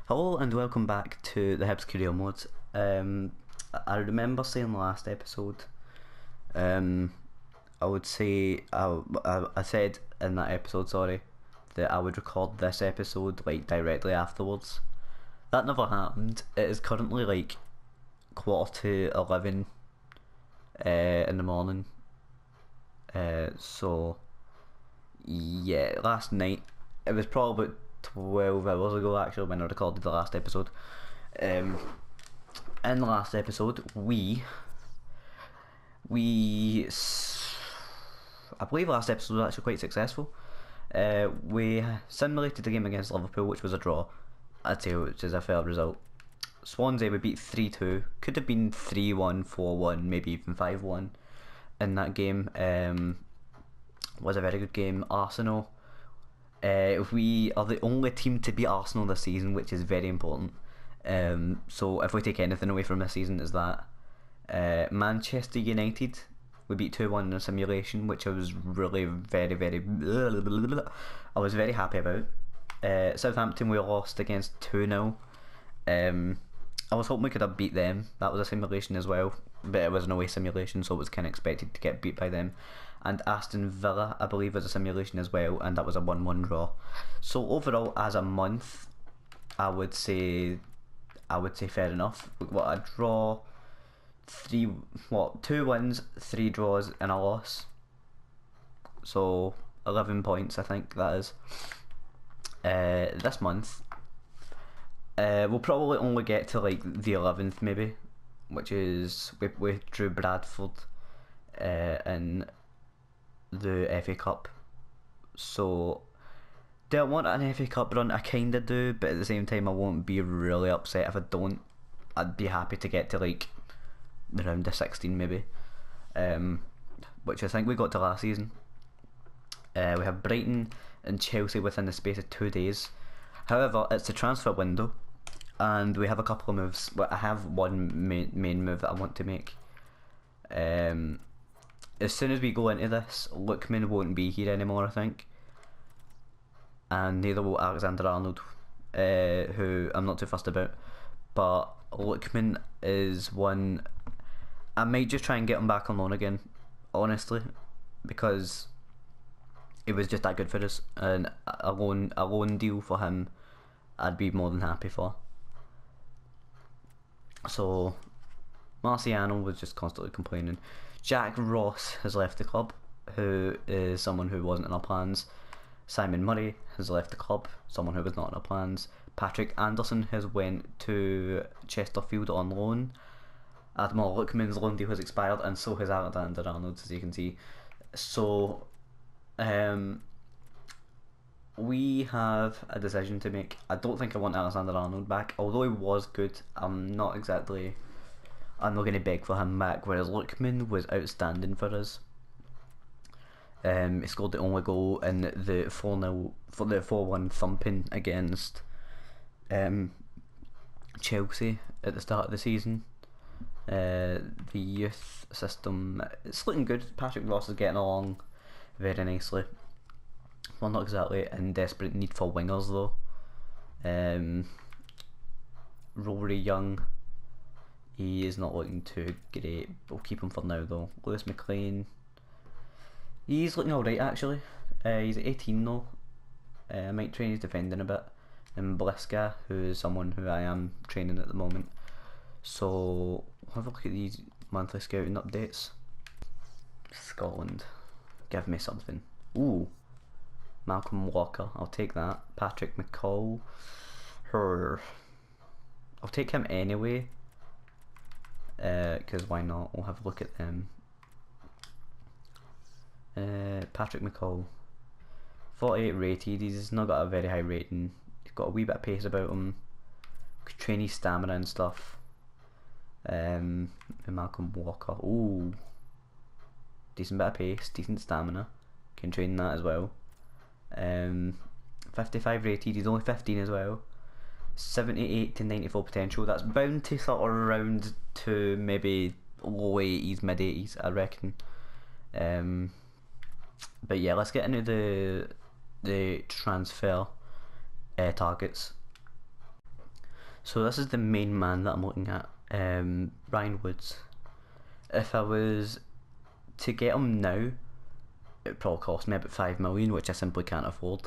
Hello and welcome back to the Hibs Career Mode. I remember saying last episode, I would say, I said in that episode, sorry, that I would record this episode like directly afterwards. That never happened. It is currently like 11:45 in the morning. So yeah, last night, it was probably about 12 hours ago actually when I recorded the last episode. In the last episode, I believe last episode was actually quite successful. We simulated the game against Liverpool, which was a draw, I'd say, which is a fair result. Swansea we beat 3-2, could have been 3-1, 4-1, maybe even 5-1 in that game. Was a very good game. Arsenal, we are the only team to beat Arsenal this season, which is very important. So if we take anything away from this season, is that Manchester United we beat 2-1 in a simulation, which I was really I was very happy about. Southampton we lost against 2-0. I was hoping we could have beat them. That was a simulation as well, but it was an away simulation, so it was kind of expected to get beat by them. And Aston Villa, I believe, was a simulation as well, and that was a 1-1 draw. So overall, as a month, I would say fair enough. What, a draw, 2 wins, 3 draws, and a loss. So 11 points, I think that is. This month, we'll probably only get to like the 11th maybe, which is we drew Bradford in the FA Cup. So do I want an FA Cup run? I kinda do, but at the same time I won't be really upset if I don't. I'd be happy to get to like the round of 16 maybe, which I think we got to last season. We have Brighton and Chelsea within the space of 2 days. However, it's the transfer window, and we have a couple of moves. Well, I have one main move that I want to make. As soon as we go into this, Lookman won't be here anymore, I think, and neither will Alexander-Arnold, who I'm not too fussed about. But Lookman is one I might just try and get him back on loan again, honestly, because he was just that good for us, and a loan deal for him I'd be more than happy for. So Marciano was just constantly complaining. Jack Ross has left the club, who is someone who wasn't in our plans. Simon Murray has left the club, someone who was not in our plans. Patrick Anderson has went to Chesterfield on loan. Admiral Lookman's loan deal has expired, and so has Alexander-Arnold, as you can see. So we have a decision to make. I don't think I want Alexander-Arnold back, although he was good. I'm not going to beg for him back, whereas Lookman was outstanding for us. He scored the only goal in the 4-0 for the 4-1 thumping against Chelsea at the start of the season. The youth system, it's looking good. Patrick Ross is getting along very nicely. Well, not exactly in desperate need for wingers though. Rory Young, he is not looking too great. We'll keep him for now though. Lewis McLean, he's looking alright actually. He's 18 though. I might train his defending a bit. And Bliska, who is someone who I am training at the moment. So we'll have a look at these monthly scouting updates. Scotland, give me something. Ooh, Malcolm Walker, I'll take that. Patrick McCall, I'll take him anyway, because why not? We'll have a look at them. Patrick McCall, 48 rated. He's not got a very high rating. He's got a wee bit of pace about him. Could train his stamina and stuff. And Malcolm Walker, ooh, decent bit of pace, decent stamina. Can train that as well. 55 rated. He's only 15 as well. 78 to 94 potential. That's bound to sort of round to maybe low 80s, mid 80s, I reckon. But yeah, let's get into the transfer targets. So this is the main man that I'm looking at, Ryan Woods. If I was to get him now, it probably cost me about 5 million, which I simply can't afford.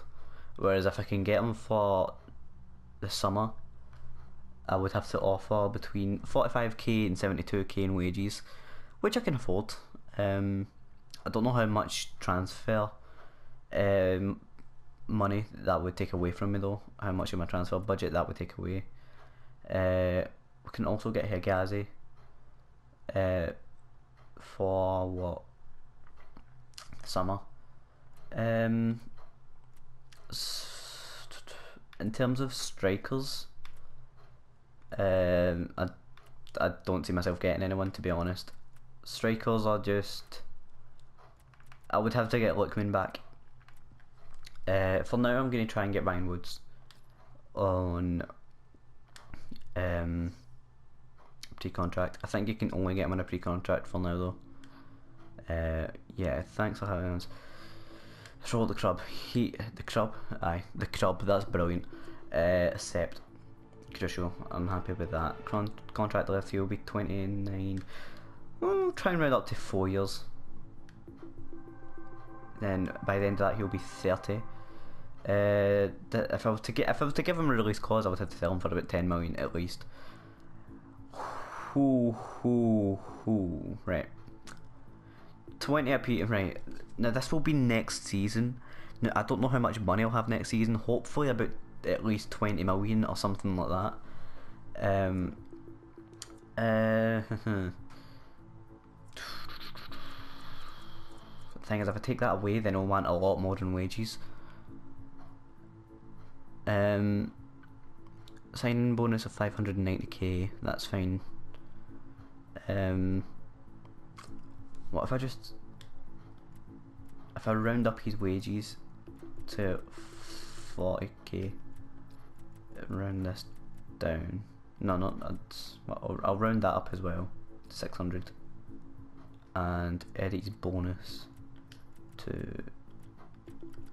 Whereas if I can get him for the summer, I would have to offer between 45k and 72k in wages, which I can afford. I don't know how much transfer money that would take away from me though. How much of my transfer budget that would take away. We can also get Higazi for what? Summer. In terms of strikers, I don't see myself getting anyone, to be honest. Strikers are just, I would have to get Lookman back. For now I'm going to try and get Ryan Woods on pre-contract. I think you can only get him on a pre-contract for now though. Yeah, thanks for having us. Let's roll the crub. The crub, that's brilliant. Accept. Crucial, I'm happy with that. Contract left, he'll be 29. Try and round up to 4 years. Then by the end of that he'll be 30. If I was to give him a release clause, I would have to sell him for about 10 million at least. Right. 20 apiece, right. Now this will be next season. Now I don't know how much money I'll have next season. Hopefully about at least 20 million or something like that. The thing is, if I take that away, then I'll want a lot more in wages. Signing bonus of 590k, that's fine. What if I round up his wages to 40k, round this down, I'll round that up as well to 600, and edit his bonus to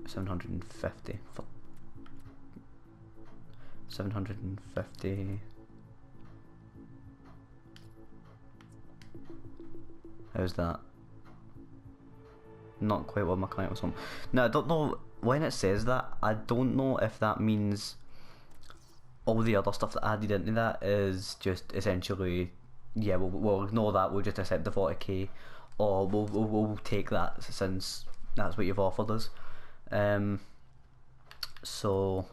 750 for 750. How's that? Not quite what my client was on. Now I don't know, when it says that, I don't know if that means all the other stuff that added into that is just essentially, yeah, we'll ignore that, we'll just accept the 40k, or we'll take that since that's what you've offered us. So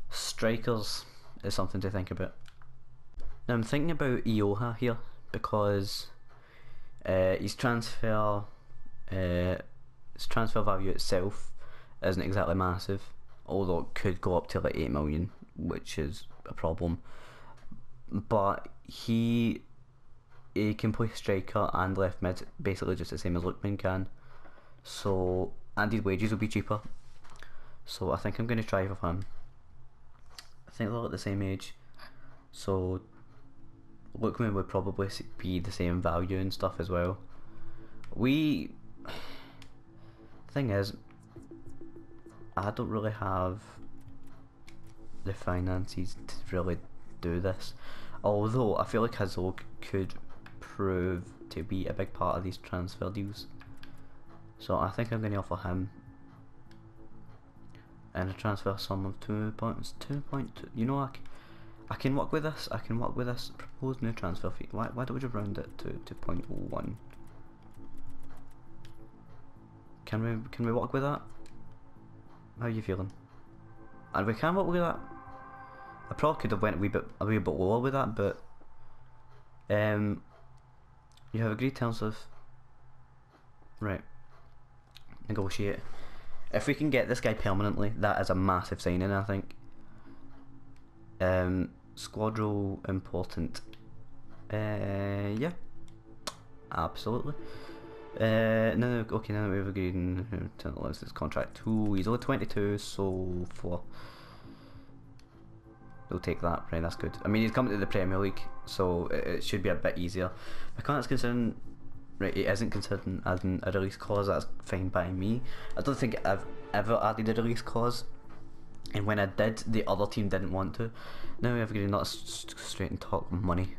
strikers is something to think about. Now I'm thinking about Ioha here because his transfer value itself isn't exactly massive, although it could go up to like 8 million, which is a problem. But he can play striker and left mid, basically just the same as Lookman can. So, and his wages will be cheaper. So I think I'm going to try for him. I think they're at the same age, so Lookman would probably be the same value and stuff as well. Thing is, I don't really have the finances to really do this, although I feel like Hazog could prove to be a big part of these transfer deals. So I think I'm going to offer him, and a transfer sum of 2.2. You know, I can work with this. I can work with this proposed new transfer fee. Why don't we just round it to 2.01? Can we work with that? How are you feeling? And we can work with that. I probably could have went a wee bit lower with that, but you have agreed terms of right. Negotiate. If we can get this guy permanently, that is a massive signing, I think. Squad role important. Yeah, absolutely. No, okay, now that we've agreed to lose this contract. He's only 22, so we'll take that. Right, that's good. I mean, he's coming to the Premier League, so it should be a bit easier. My client's considering, right, it isn't considering adding a release clause. That's fine by me. I don't think I've ever added a release clause and when I did, the other team didn't want to. Now we have to not straight and talk money.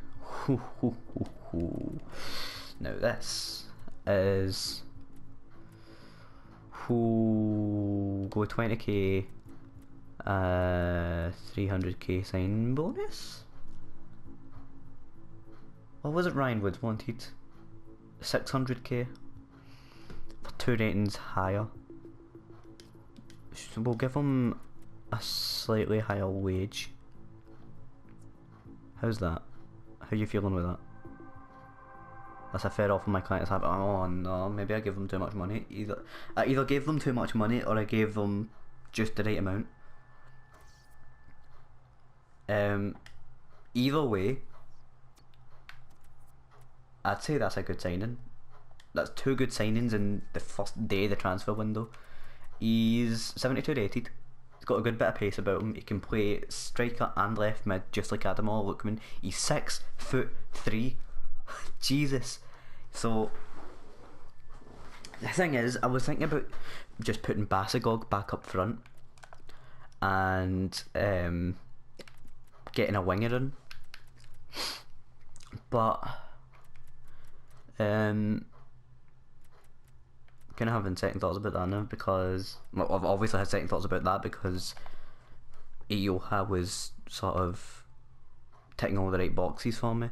Now this is go 20k, 300k sign bonus. What was it Ryan Woods wanted? 600k for 2 ratings higher. So we'll give him a slightly higher wage. How's that? How are you feeling with that? That's a fair offer my clients have. Oh no, maybe I gave them too much money. I either gave them too much money or I gave them just the right amount. Either way, I'd say that's a good signing. That's 2 good signings in the first day of the transfer window. He's 72 rated. He's got a good bit of pace about him. He can play striker and left mid just like Adam Lookman. He's 6'3". Jesus. So the thing is, I was thinking about just putting Basagog back up front and getting a winger in, but kind of having second thoughts about that now, because well, I've obviously had second thoughts about that because Ioha was sort of ticking all the right boxes for me.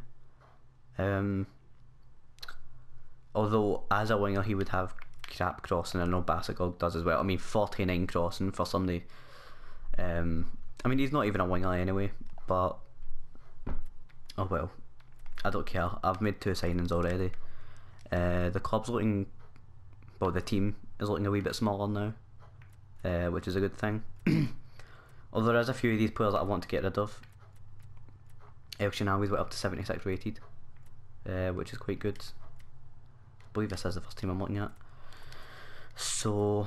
Although as a winger he would have crap crossing, I know Basagog does as well. I mean 49 crossing for somebody. I mean he's not even a winger anyway, but oh well, I don't care. I've made 2 signings already. The club's looking, well the team is looking a wee bit smaller now, which is a good thing. Although there is a few of these players that I want to get rid of. El Shinawi's went up to 76 rated, which is quite good. I believe this is the first team I'm looking at. So,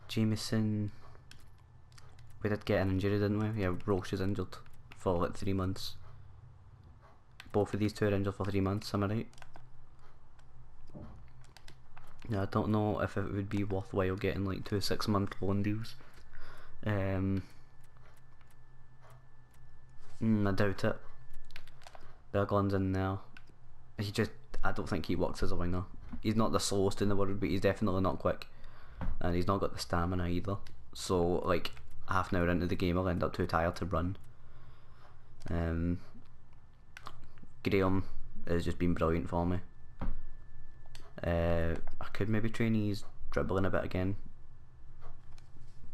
Jameson, we did get an injury, didn't we? Yeah, Roche is injured for like 3 months. Both of these 2 are injured for 3 months, am I right? Yeah, I don't know if it would be worthwhile getting like 2 6-month loan deals. I doubt it. Berglund's in there. I don't think he works as a winger. He's not the slowest in the world, but he's definitely not quick, and he's not got the stamina either. So like half an hour into the game I'll end up too tired to run. Graham has just been brilliant for me. I could maybe train his dribbling a bit again,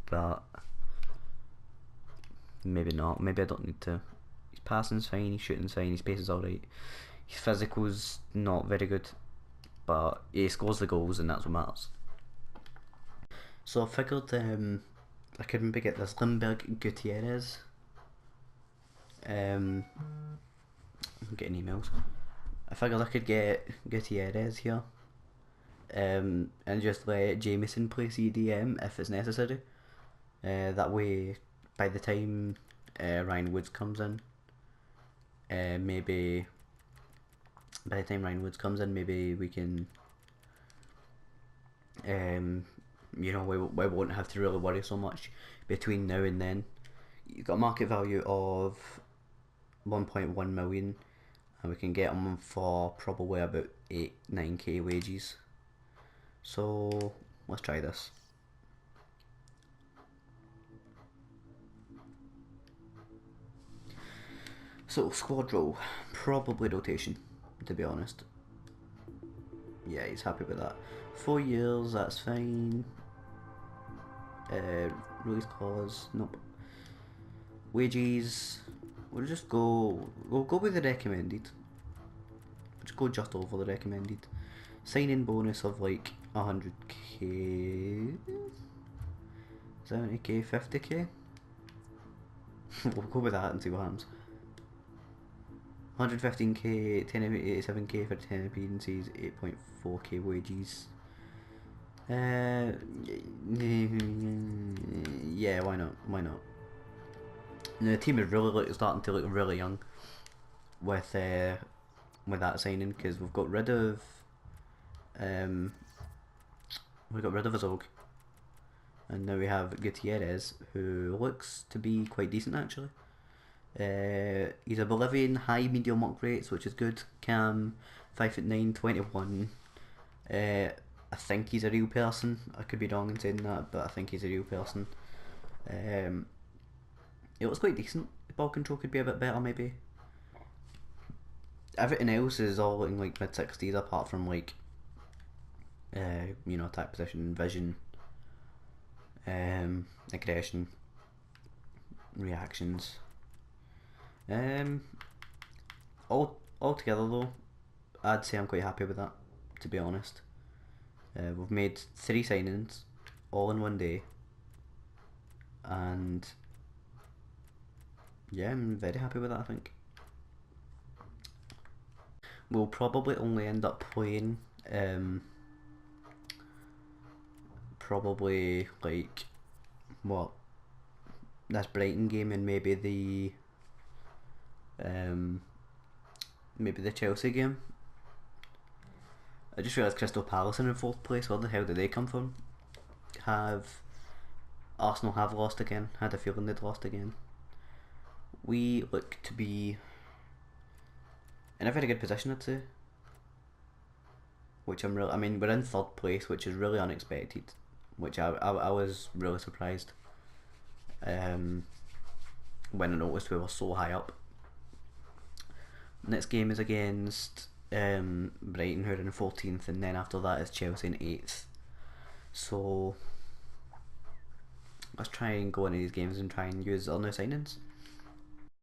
but maybe not. Maybe I don't need to. His passing's fine, his shooting's fine, his pace is alright. His physical's not very good, but he scores the goals and that's what matters. So I figured I could maybe get this Limberg Gutierrez. I'm getting emails. I figured I could get Gutierrez here, and just let Jameson play CDM if it's necessary. That way, by the time Ryan Woods comes in, maybe we can, you know, we won't have to really worry so much between now and then. You've got a market value of 1.1 million, and we can get them for probably about 8-9k wages. So let's try this. So squad role, probably rotation, to be honest. Yeah, he's happy with that. 4 years, that's fine. Release clause, nope. Wages, we'll go with the recommended. We'll just go just over the recommended. Sign-in bonus of like 100k, 70k, 50k. We'll go with that and see what happens. 115k, 1087k for 10 appearances, 8.4k wages. Yeah, why not? Why not? The team is really starting to look really young with that signing, because we've got rid of Azog, and now we have Gutierrez, who looks to be quite decent actually. He's a Bolivian high medium work rates, which is good. Cam, 5'9", 21. I think he's a real person. I could be wrong in saying that, but I think he's a real person. It looks quite decent. The ball control could be a bit better maybe. Everything else is all in like mid-60s apart from like attack position, vision, aggression, reactions. All together though, I'd say I'm quite happy with that, to be honest. We've made 3 signings all in one day, and yeah, I'm very happy with that. I think we'll probably only end up playing probably like this Brighton game and maybe the Chelsea game. I just realised Crystal Palace are in 4th place. Where the hell did they come from? Arsenal have lost again. Had a feeling they'd lost again. We look to be in a very good position, I'd say. Which we're in 3rd place, which is really unexpected. Which I was really surprised when I noticed we were so high up. Next game is against Brighton, who are in 14th, and then after that is Chelsea in 8th. So let's try and go into these games and try and use our new signings.